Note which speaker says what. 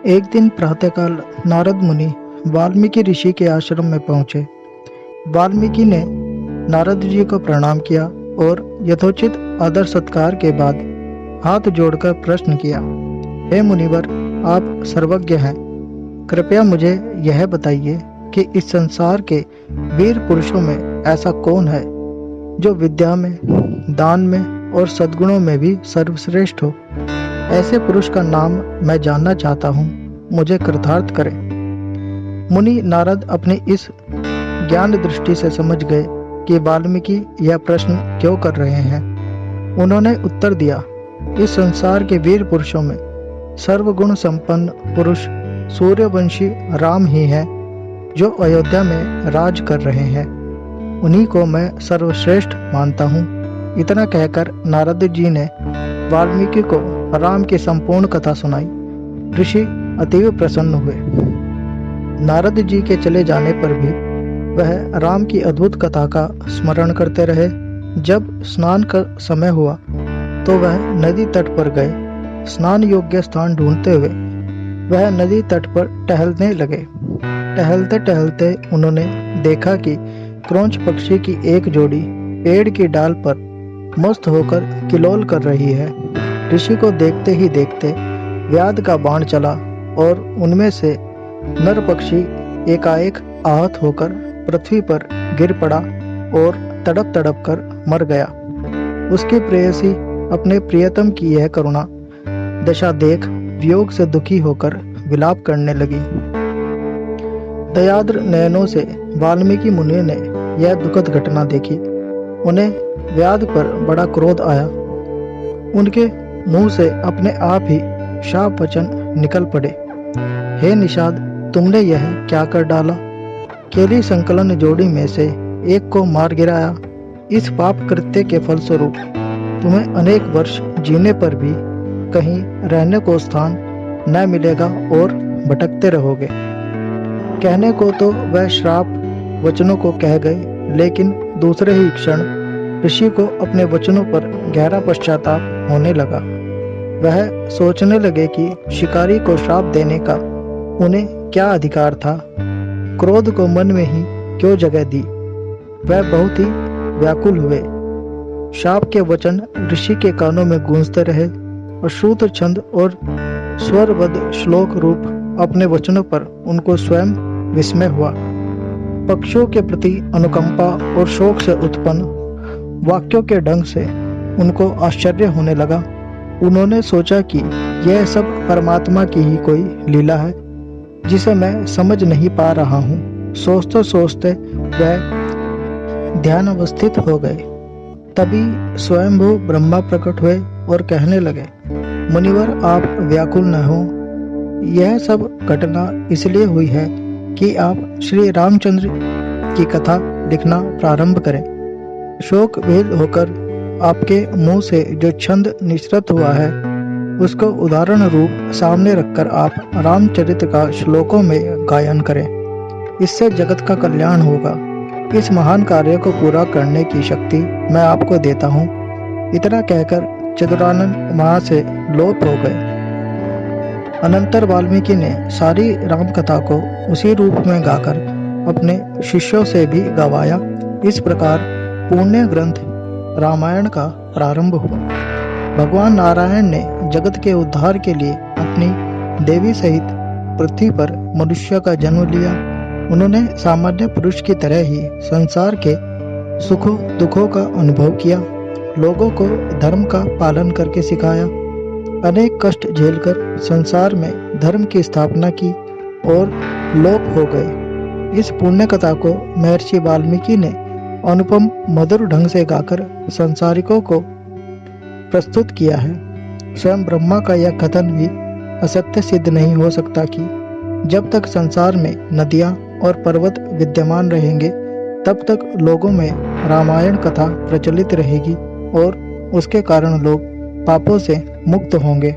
Speaker 1: एक दिन प्रातःकाल नारद मुनि वाल्मीकि ऋषि के आश्रम में पहुंचे। वाल्मीकि ने नारद जी को प्रणाम किया और यथोचित आदर सत्कार के बाद हाथ जोड़कर प्रश्न किया, हे मुनिवर, आप सर्वज्ञ हैं। कृपया मुझे यह बताइए कि इस संसार के वीर पुरुषों में ऐसा कौन है जो विद्या में, दान में और सद्गुणों में भी सर्वश्रेष्ठ हो। ऐसे पुरुष का नाम मैं जानना चाहता हूँ, मुझे कृतार्थ करें। मुनि नारद अपनी इस ज्ञान दृष्टि से समझ गए कि वाल्मीकि यह प्रश्न क्यों कर रहे हैं। उन्होंने उत्तर दिया, इस संसार के वीर पुरुषों में सर्वगुण संपन्न पुरुष सूर्यवंशी राम ही है, जो अयोध्या में राज कर रहे हैं। उन्हीं को मैं सर्वश्रेष्ठ मानता हूँ। इतना कहकर नारद जी ने वाल्मीकि को राम की संपूर्ण कथा सुनाई। ऋषि अतीव प्रसन्न हुए। नारद जी के चले जाने पर भी वह राम की अद्भुत कथा का स्मरण करते रहे। जब स्नान का समय हुआ तो वह नदी तट पर गए। स्नान योग्य स्थान ढूंढते हुए वह नदी तट पर टहलने लगे। टहलते टहलते उन्होंने देखा कि क्रौंच पक्षी की एक जोड़ी पेड़ की डाल पर मस्त होकर किलोल कर रही है। ऋषि को देखते ही देखते व्याध का बाण चला और उनमें से नर पक्षी एकाएक आहत होकर पृथ्वी पर गिर पड़ा और तड़प तड़प कर मर गया। उसकी प्रेयसी अपने प्रियतम की यह करुणा दशा देख वियोग से दुखी होकर विलाप करने लगी। दयाद्र नयनों से वाल्मीकि मुनि ने यह दुखद घटना देखी। उन्हें व्याध पर बड़ा क्रोध आया। उनके मुंह से अपने आप ही शाप वचन निकल पड़े। हे निषाद, तुमने यह क्या कर डाला? केली संकलन जोड़ी में से एक को मार गिराया। इस पाप कृत्य के फलस्वरूप तुम्हें अनेक वर्ष जीने पर भी कहीं रहने को स्थान न मिलेगा और भटकते रहोगे। कहने को तो वह श्राप वचनों को कह गए, लेकिन दूसरे ही क्षण ऋषि को अपने वचनों पर गहरा पश्चाताप होने लगा। वह सोचने लगे कि शिकारी को श्राप देने का उन्हें क्या अधिकार था। क्रोध को मन में ही क्यों जगह दी। वह बहुत ही व्याकुल हुए। शाप के वचन ऋषि के कानों में गूंजते रहे। अश्रुत छंद और स्वरबद्ध श्लोक रूप अपने वचनों पर उनको स्वयं विस्मय हुआ। पक्षियों के प्रति अनुकंपा और शोक से उत्पन्न वाक्यों के ढंग से उनको आश्चर्य होने लगा। उन्होंने सोचा कि यह सब परमात्मा की ही कोई लीला है, जिसे मैं समझ नहीं पा रहा हूँ। सोचते सोचते वह ध्यान अवस्थित हो गए। तभी स्वयंभू ब्रह्मा प्रकट हुए और कहने लगे, मुनिवर, आप व्याकुल न हो। यह सब घटना इसलिए हुई है कि आप श्री रामचंद्र की कथा लिखना प्रारंभ करें। शोक भेद होकर आपके मुंह से जो छंद निसृत हुआ है, उसको उदाहरण रूप सामने रखकर आप रामचरित का श्लोकों में गायन करें। इससे जगत का कल्याण होगा। इस महान कार्य को पूरा करने की शक्ति मैं आपको देता हूँ। इतना कहकर चतुरानन वहां से लोप हो गए। अनंतर वाल्मीकि ने सारी राम कथा को उसी रूप में गाकर अपने शिष्यों से भी गवाया। इस प्रकार पुण्य ग्रंथ रामायण का प्रारंभ हुआ। भगवान नारायण ने जगत के उद्धार के लिए अपनी देवी सहित पृथ्वी पर मनुष्य का जन्म लिया। उन्होंने सामान्य पुरुष की तरह ही संसार के सुखों दुखों का अनुभव किया, लोगों को धर्म का पालन करके सिखाया। अनेक कष्ट झेलकर संसार में धर्म की स्थापना की और लोप हो गए। इस पुण्य कथा को महर्षि वाल्मीकि ने अनुपम मधुर ढंग से गाकर संसारिकों को प्रस्तुत किया है। स्वयं ब्रह्मा का यह कथन भी असत्य सिद्ध नहीं हो सकता कि जब तक संसार में नदियाँ और पर्वत विद्यमान रहेंगे, तब तक लोगों में रामायण कथा प्रचलित रहेगी और उसके कारण लोग पापों से मुक्त होंगे।